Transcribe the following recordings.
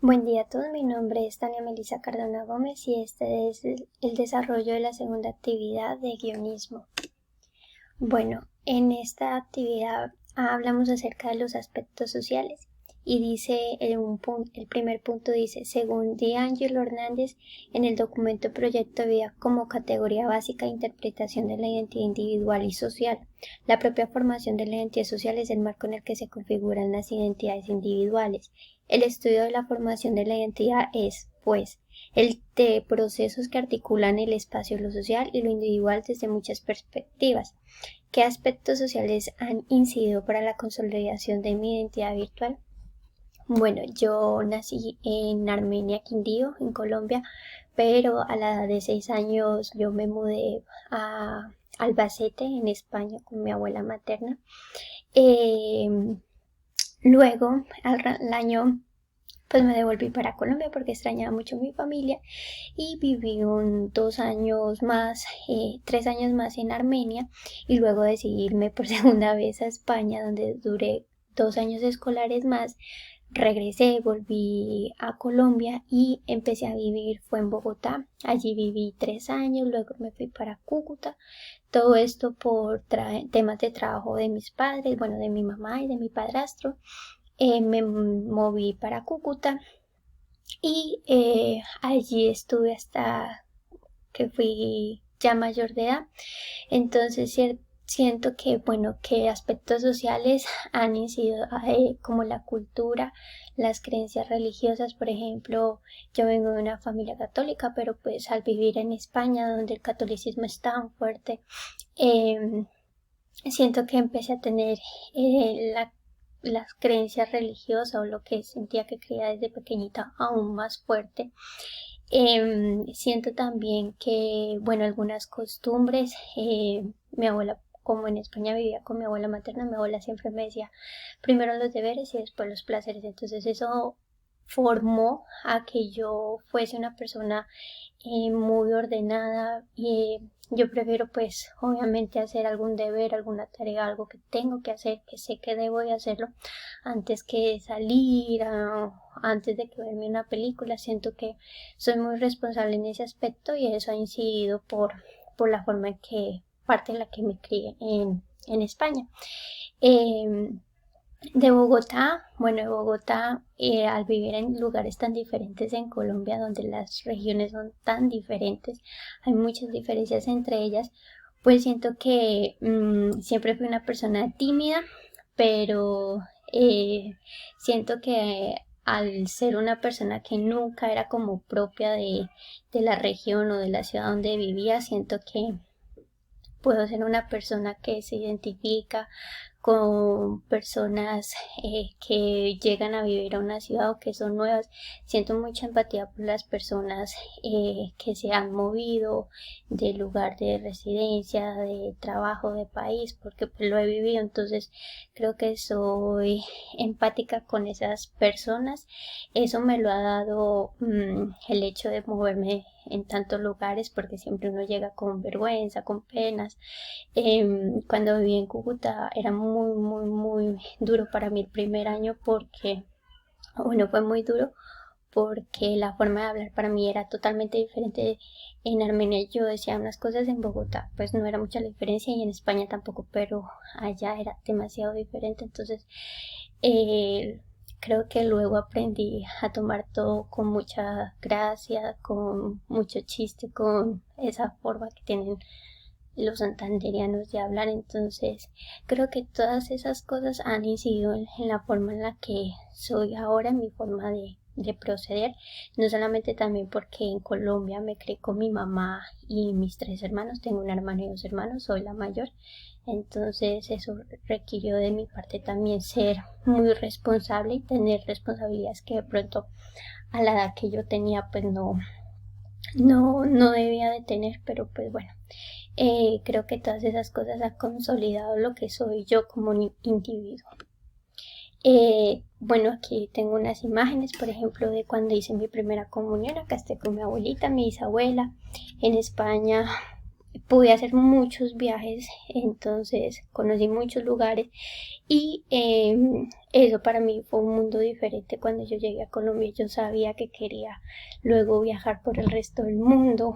Buen día a todos, mi nombre es Tania Melissa Cardona Gómez y este es el desarrollo de la segunda actividad de guionismo. Bueno, en esta actividad hablamos acerca de los aspectos sociales y dice el primer punto dice, según D'Angelo Hernández, en el documento Proyecto de Vida como categoría básica de interpretación de la identidad individual y social. La propia formación de la identidad social es el marco en el que se configuran las identidades individuales. El estudio de la formación de la identidad es, pues, el de procesos que articulan el espacio, lo social y lo individual desde muchas perspectivas. ¿Qué aspectos sociales han incidido para la consolidación de mi identidad virtual? Bueno, yo nací en Armenia, Quindío, en Colombia, pero a la edad de 6 años yo me mudé a Albacete, en España, con mi abuela materna. Luego, al año, pues me devolví para Colombia porque extrañaba mucho a mi familia y viví 2 años más, 3 años más en Armenia y luego decidí irme por segunda vez a España, donde duré 2 años escolares más. Regresé, volví a Colombia y empecé a vivir, fue en Bogotá. Allí viví 3 años, luego me fui para Cúcuta. Todo esto por temas de trabajo de mis padres, bueno, de mi mamá y de mi padrastro. Me moví para Cúcuta y allí estuve hasta que fui ya mayor de edad. Entonces siento que, bueno, que aspectos sociales han incidido como la cultura, las creencias religiosas. Por ejemplo, yo vengo de una familia católica, pero pues al vivir en España, donde el catolicismo es tan fuerte, siento que empecé a tener las creencias religiosas o lo que sentía que creía desde pequeñita aún más fuerte. Siento también que, bueno, algunas costumbres, mi abuela, como en España vivía con mi abuela materna, mi abuela siempre me decía primero los deberes y después los placeres. Entonces eso formó a que yo fuese una persona muy ordenada y yo prefiero pues obviamente hacer algún deber, alguna tarea, algo que tengo que hacer, que sé que debo de hacerlo antes que salir, antes de que verme una película. Siento que soy muy responsable en ese aspecto y eso ha incidido por la forma en que parte de la que me crié en España. Eh, de Bogotá, bueno, de Bogotá, al vivir en lugares tan diferentes en Colombia, donde las regiones son tan diferentes, hay muchas diferencias entre ellas, pues siento que siempre fui una persona tímida, pero siento que al ser una persona que nunca era como propia de la región o de la ciudad donde vivía, siento que puedo ser una persona que se identifica con personas que llegan a vivir a una ciudad o que son nuevas. Siento mucha empatía por las personas que se han movido de lugar de residencia, de trabajo, de país, porque pues, lo he vivido. Entonces creo que soy empática con esas personas. Eso me lo ha dado el hecho de moverme en tantos lugares, porque siempre uno llega con vergüenza, con penas. Cuando viví en Cúcuta era muy duro para mí el primer año porque, bueno, fue muy duro porque la forma de hablar para mí era totalmente diferente. En Armenia yo decía unas cosas, en Bogotá pues no era mucha la diferencia y en España tampoco, pero allá era demasiado diferente. Entonces creo que luego aprendí a tomar todo con mucha gracia, con mucho chiste, con esa forma que tienen los santanderianos de hablar. Entonces creo que todas esas cosas han incidido en la forma en la que soy ahora, en mi forma de proceder, no solamente también porque en Colombia me crié con mi mamá y mis 3 hermanos, tengo una hermana y 2 hermanos, soy la mayor. Entonces eso requirió de mi parte también ser muy responsable y tener responsabilidades que de pronto a la edad que yo tenía pues no debía de tener. Pero pues bueno, creo que todas esas cosas han consolidado lo que soy yo como un individuo. Bueno, aquí tengo unas imágenes, por ejemplo, de cuando hice mi primera comunión. Acá estoy con mi abuelita, mi bisabuela. En España pude hacer muchos viajes, entonces conocí muchos lugares y eso para mí fue un mundo diferente. Cuando yo llegué a Colombia yo sabía que quería luego viajar por el resto del mundo.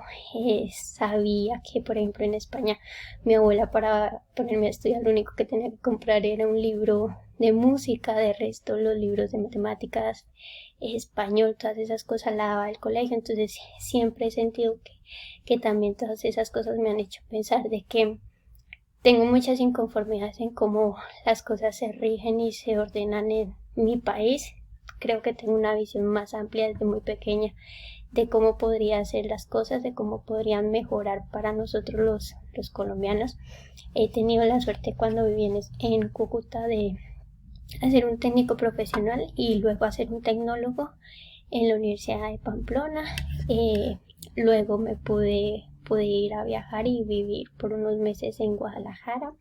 Sabía que por ejemplo en España mi abuela, para ponerme a estudiar, lo único que tenía que comprar era un libro de música, de resto los libros de matemáticas, español, todas esas cosas la daba del colegio. Entonces siempre he sentido que también todas esas cosas me han hecho pensar de que tengo muchas inconformidades en cómo las cosas se rigen y se ordenan en mi país. Creo que tengo una visión más amplia desde muy pequeña de cómo podrían ser las cosas, de cómo podrían mejorar para nosotros los colombianos. He tenido la suerte cuando viví en Cúcuta de hacer un técnico profesional y luego hacer un tecnólogo en la Universidad de Pamplona. Luego me pude ir a viajar y vivir por unos meses en Guadalajara.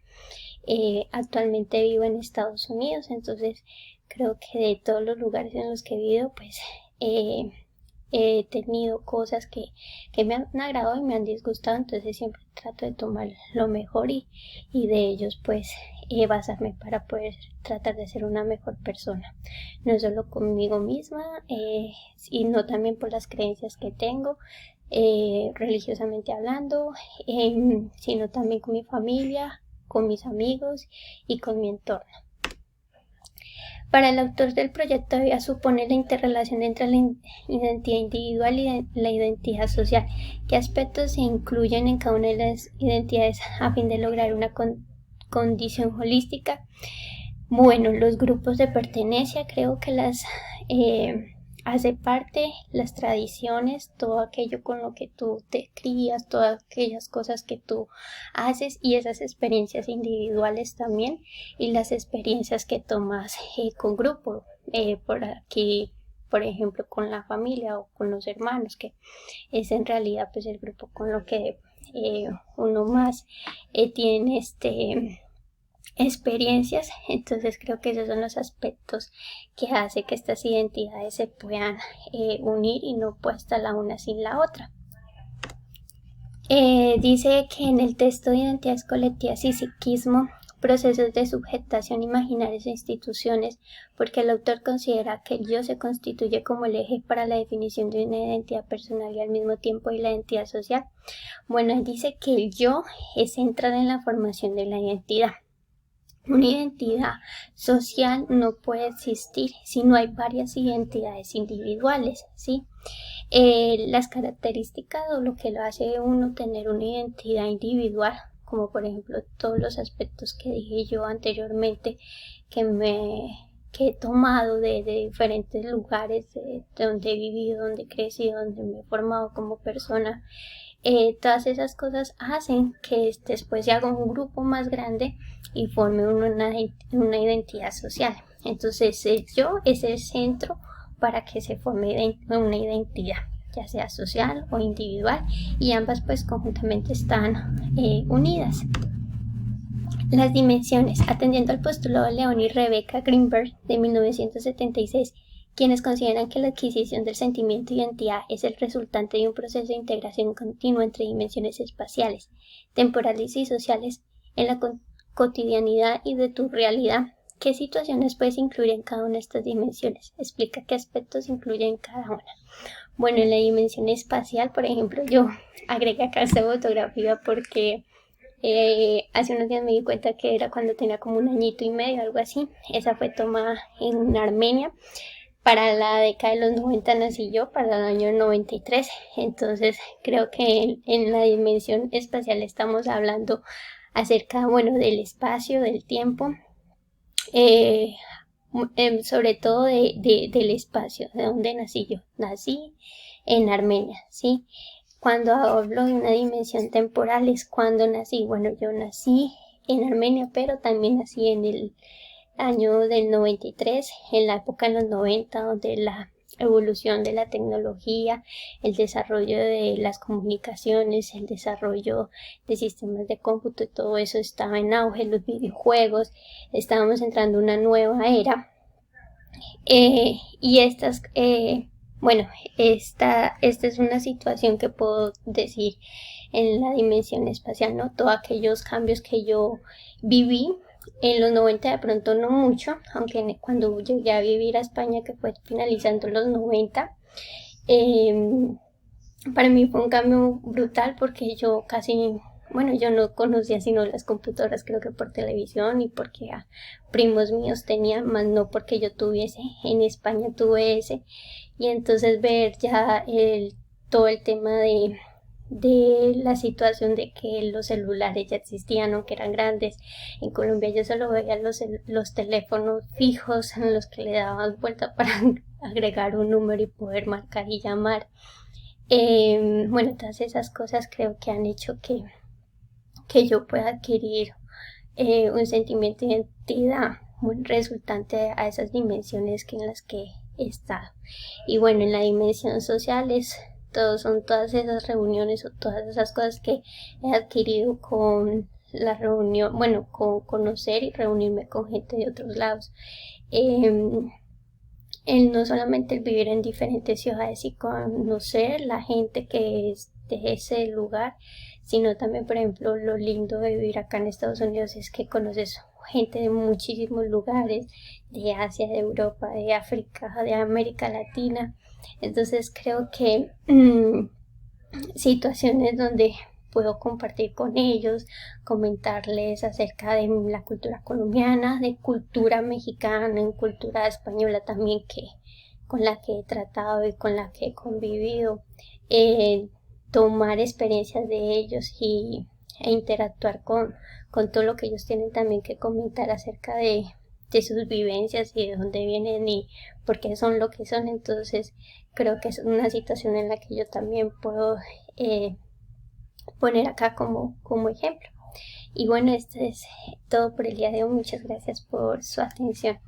Actualmente vivo en Estados Unidos, entonces creo que de todos los lugares en los que he vivido, pues he tenido cosas que me han agradado y me han disgustado, entonces siempre trato de tomar lo mejor y de ellos pues basarme para poder tratar de ser una mejor persona, no solo conmigo misma, sino también por las creencias que tengo, religiosamente hablando, sino también con mi familia, con mis amigos y con mi entorno. Para el autor del proyecto debía suponer la interrelación entre la identidad individual y la identidad social. ¿Qué aspectos se incluyen en cada una de las identidades a fin de lograr una condición holística? Bueno, los grupos de pertenencia creo que las hace parte, las tradiciones, todo aquello con lo que tú te crías, todas aquellas cosas que tú haces y esas experiencias individuales también y las experiencias que tomas con grupo, por aquí por ejemplo con la familia o con los hermanos, que es en realidad pues el grupo con lo que uno más tiene experiencias. Entonces creo que esos son los aspectos que hace que estas identidades se puedan unir y no pueda estar la una sin la otra. Dice que en el texto de Identidades Colectivas y Psiquismo, procesos de subjetación imaginarios e instituciones, porque el autor considera que el yo se constituye como el eje para la definición de una identidad personal y al mismo tiempo y la identidad social. Bueno, dice que el yo es central en la formación de la identidad. Una identidad social no puede existir si no hay varias identidades individuales, ¿sí? Las características o lo que lo hace uno tener una identidad individual, como por ejemplo todos los aspectos que dije yo anteriormente, que he tomado de diferentes lugares, de donde he vivido, donde he crecido, donde me he formado como persona. Todas esas cosas hacen que después se haga un grupo más grande y forme una identidad social. Entonces el yo es el centro para que se forme una identidad, ya sea social o individual, y ambas pues conjuntamente están unidas. Las dimensiones. Atendiendo al postulado de Leon y Rebecca Greenberg de 1976, quienes consideran que la adquisición del sentimiento de identidad es el resultante de un proceso de integración continua entre dimensiones espaciales, temporales y sociales en la cotidianidad y de tu realidad. ¿Qué situaciones puedes incluir en cada una de estas dimensiones? Explica qué aspectos incluyen cada una. Bueno, en la dimensión espacial, por ejemplo, yo agregué acá esta fotografía porque hace unos días me di cuenta que era cuando tenía como un añito y medio, algo así. Esa fue tomada en Armenia. Para la década de los 90 nací yo, para el año 93. Entonces creo que en la dimensión espacial estamos hablando acerca, bueno, del espacio, del tiempo, sobre todo del espacio, de donde nací yo. Nací en Armenia, ¿sí? Cuando hablo de una dimensión temporal es cuando nací. Bueno, yo nací en Armenia, pero también nací en el año del 93, en la época de los 90, donde la evolución de la tecnología, el desarrollo de las comunicaciones, el desarrollo de sistemas de cómputo y todo eso estaba en auge, los videojuegos, estábamos entrando en una nueva era, y estas Bueno, esta es una situación que puedo decir en la dimensión espacial, ¿no? Todos aquellos cambios que yo viví en los 90 de pronto no mucho, aunque cuando llegué a vivir a España, que fue finalizando los 90, eh, para mí fue un cambio brutal porque yo casi, bueno, yo no conocía sino las computadoras, creo que por televisión y porque primos míos tenían, más no porque yo tuviese. En España tuve ese. Y entonces ver ya todo el tema de la situación de que los celulares ya existían, aunque eran grandes. En Colombia yo solo veía los teléfonos fijos en los que le daban vuelta para agregar un número y poder marcar y llamar. Bueno, todas esas cosas creo que han hecho que yo pueda adquirir un sentimiento de identidad muy resultante a esas dimensiones en las que he estado. Y bueno, en la dimensión social son todas esas reuniones o todas esas cosas que he adquirido con la reunión, bueno, con conocer y reunirme con gente de otros lados. Eh, no solamente el vivir en diferentes ciudades y conocer la gente que es de ese lugar, sino también, por ejemplo, lo lindo de vivir acá en Estados Unidos es que conoces gente de muchísimos lugares, de Asia, de Europa, de África, de América Latina. Entonces creo que situaciones donde puedo compartir con ellos, comentarles acerca de la cultura colombiana, de cultura mexicana, en cultura española también que con la que he tratado y con la que he convivido, eh, tomar experiencias de ellos e interactuar con todo lo que ellos tienen también que comentar acerca de sus vivencias y de dónde vienen y por qué son lo que son. Entonces creo que es una situación en la que yo también puedo eh, poner acá como ejemplo. Y bueno, esto es todo por el día de hoy. Muchas gracias por su atención.